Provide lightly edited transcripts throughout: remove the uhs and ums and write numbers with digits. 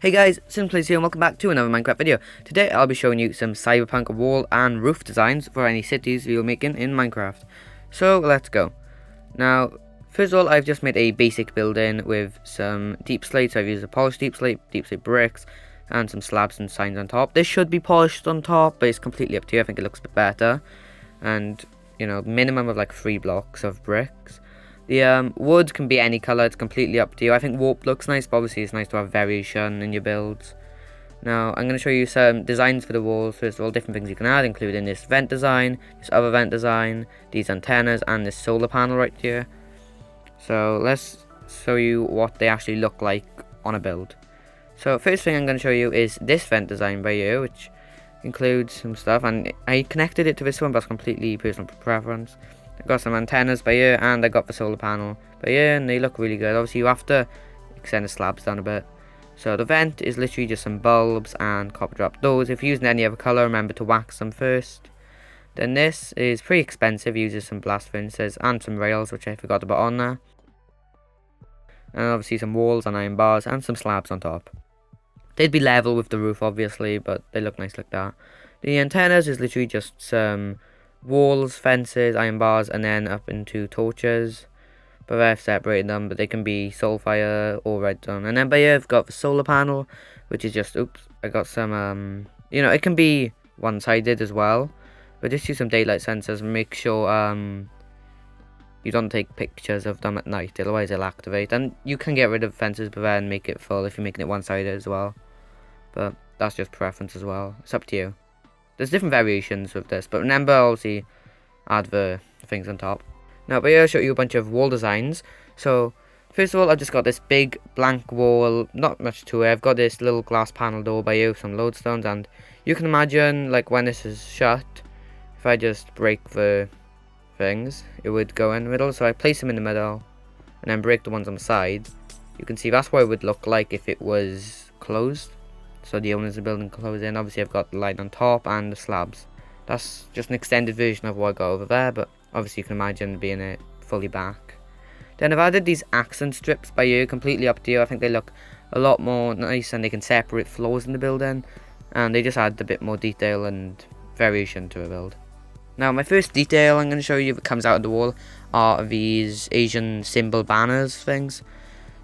Hey guys, Simplays here and welcome back to another Minecraft video. Today I'll be showing you some Cyberpunk wall and roof designs for any cities you're making in Minecraft. So let's go. Now, first of all, I've just made a basic building with some deep slate. So I've used a polished deep slate bricks, and some slabs and signs on top. This should be polished on top, but it's completely up to you. I think it looks a bit better. And, you know, minimum of like 3 blocks of bricks. The wood can be any colour, it's completely up to you. I think warp looks nice, but obviously it's nice to have variation in your builds. Now, I'm going to show you some designs for the walls. First of all, different things you can add, including this vent design, this other vent design, these antennas, and this solar panel right here. So, let's show you what they actually look like on a build. So, first thing I'm going to show you is this vent design by you, which includes some stuff, and I connected it to this one, but it's completely personal preference. I got some antennas by here, and I got the solar panel by here, and they look really good. Obviously, you have to extend the slabs down a bit. So the vent is literally just some bulbs and copper drop doors. If you're using any other colour, remember to wax them first. Then this is pretty expensive, uses some blast furnaces and some rails, which I forgot to put on there. And obviously some walls and iron bars and some slabs on top. They'd be level with the roof, obviously, but they look nice like that. The antennas is literally just some walls, fences, iron bars, and then up into torches. But I've separated them, but they can be soulfire or redstone. And then by here I've got the solar panel, which is just, I got some, it can be one-sided as well. But just use some daylight sensors and make sure, you don't take pictures of them at night, otherwise they'll activate. And you can get rid of fences, but then make it full if you're making it one-sided as well. But that's just preference as well, it's up to you. There's different variations with this, but remember, obviously, add the things on top. Now, but here I'll show you a bunch of wall designs. So, first of all, I've just got this big blank wall, not much to it. I've got this little glass panel door by you, some lodestones, and you can imagine, like, when this is shut, if I just break the things, it would go in the middle. So I place them in the middle, and then break the ones on the side. You can see that's what it would look like if it was closed. So the owners of the building close in. Obviously I've got the light on top and the slabs. That's just an extended version of what I got over there, but obviously you can imagine being it fully back. Then I've added these accent strips by you, completely up to you. I think they look a lot more nice and they can separate floors in the building. And they just add a bit more detail and variation to a build. Now my first detail I'm going to show you that comes out of the wall are these Asian symbol banners things.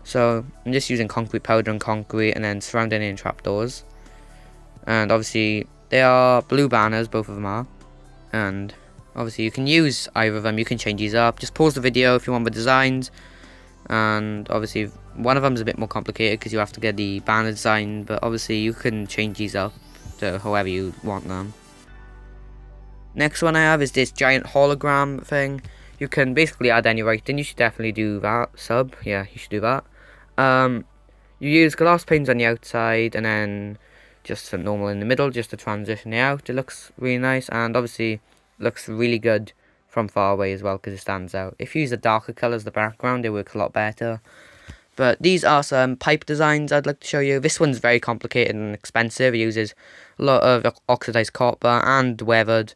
So I'm just using concrete powder and concrete and then surrounding it in trapdoors. And obviously they are blue banners, both of them are. And obviously you can use either of them, you can change these up. Just pause the video if you want the designs. And obviously one of them is a bit more complicated because you have to get the banner design. But obviously you can change these up to however you want them. Next one I have is this giant hologram thing. You can basically add any writing. You should definitely do that. Yeah, you should do that. You use glass panes on the outside and then just some normal in the middle just to transition it out. It looks really nice and obviously looks really good from far away as well because it stands out. If you use a darker colour as the background, it works a lot better. But these are some pipe designs I'd like to show you. This one's very complicated and expensive. It uses a lot of oxidized copper and weathered,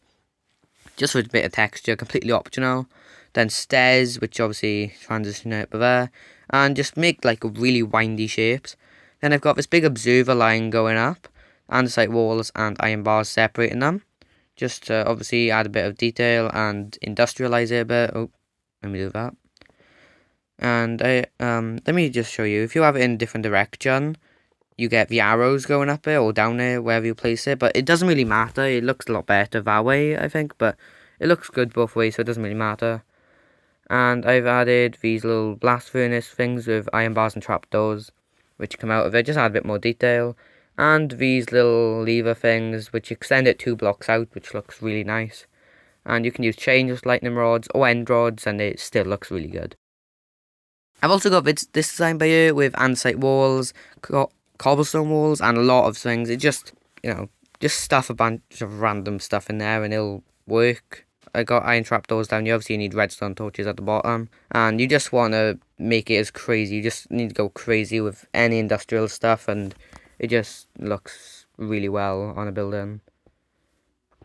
just with a bit of texture, completely optional. Then stairs, which obviously transition out over there, and just make like really windy shapes. Then I've got this big observer line going up, andesite walls and iron bars separating them, just to obviously add a bit of detail and industrialize it a bit. Oh, let me do that. And let me just show you. If you have it in a different direction, you get the arrows going up it or down it, wherever you place it. But it doesn't really matter. It looks a lot better that way, I think. But it looks good both ways, so it doesn't really matter. And I've added these little blast furnace things with iron bars and trapdoors, which come out of it. Just add a bit more detail. And these little lever things, which extend it 2 blocks out, which looks really nice. And you can use chains, lightning rods, or end rods, and it still looks really good. I've also got this design by here with andesite walls, cobblestone walls, and a lot of things. It just, just stuff a bunch of random stuff in there and it'll work. I got iron trapdoors down here. Obviously you need redstone torches at the bottom. And you just want to make it as crazy. You just need to go crazy with any industrial stuff and it just looks really well on a building.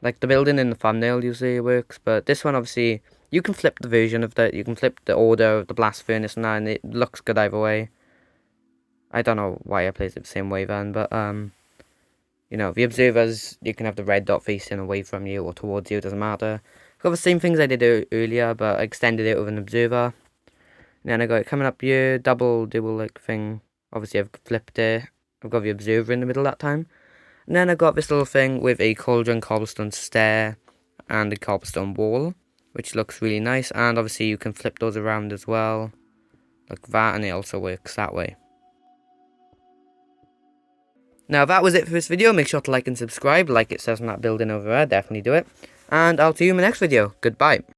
Like the building in the thumbnail usually works, but this one obviously you can flip the version of that. You can flip the order of the blast furnace and that, and it looks good either way. I don't know why I placed it the same way then, but you know, the observers, you can have the red dot facing away from you or towards you, doesn't matter. I've got the same things I did earlier, but I extended it with an observer. And then I got it coming up here, double like thing. Obviously I've flipped it. I've got the observer in the middle that time. And then I've got this little thing with a cauldron cobblestone stair and a cobblestone wall, which looks really nice. And obviously you can flip those around as well, like that, and it also works that way. Now that was it for this video. Make sure to like and subscribe, like it says in that building over there, definitely do it. And I'll see you in my next video. Goodbye.